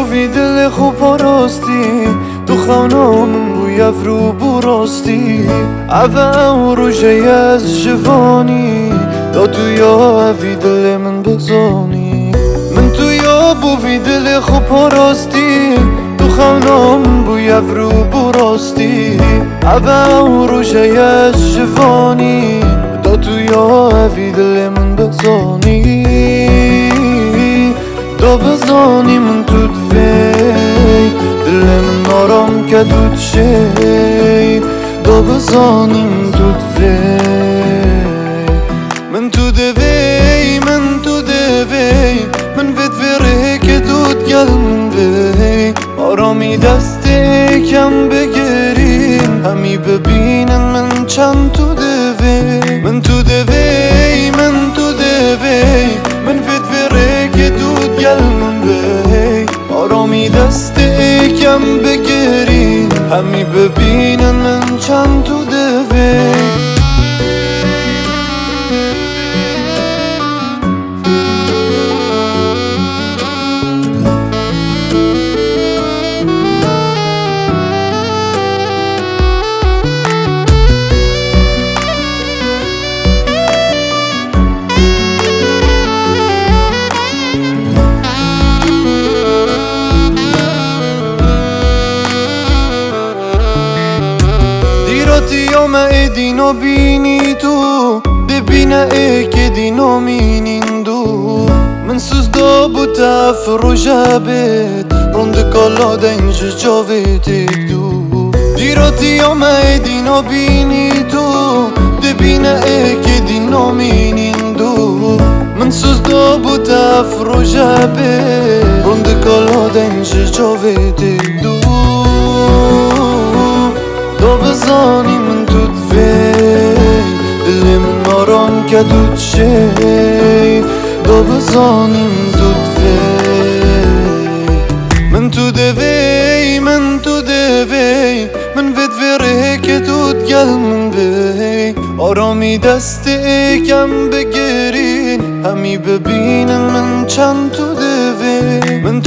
بوی دل خوب و راستی تو خانه من بوی افرو براستی اوه روشه از جوانی دا تو یا اوی دل من بزانی من تو یا بوی دل خوب و راستی تو خانه من بوی افرو براستی اوه روشه از جوانی دا تو یا اوی دل من بزانی دا بزانی من تو دوی دل من آرام که تو چی دا بزانی من تو دوی من تو دوی من تو دوی من بدوره که تو گل من بی آرامی دست کم بگیریم همی ببینن من چند تو دوی من تو دوی من تو دوی من بدوره که تو گل من بی آرامی دست کم بگیریم همی ببینن من چند تو دوی ما ایدینو بینی تو دبینه ای که دینو مینین دو من سوز دا بود افرو جبت روند کالا دنج جاوید دو دیراتی ما ایدینو بینی تو دبینه ای که دینو مینین دو من سوز دا بود افرو جبت روند کالا دنج جاوید دو دا بزانی من تو دوی دل من آرام که تو چی دا بزانی من تو دوی من تو دوی من تو دوی من بدوره که تو گل من بی آرامی دست کم بگیرین همی ببینن من چند تو دوی من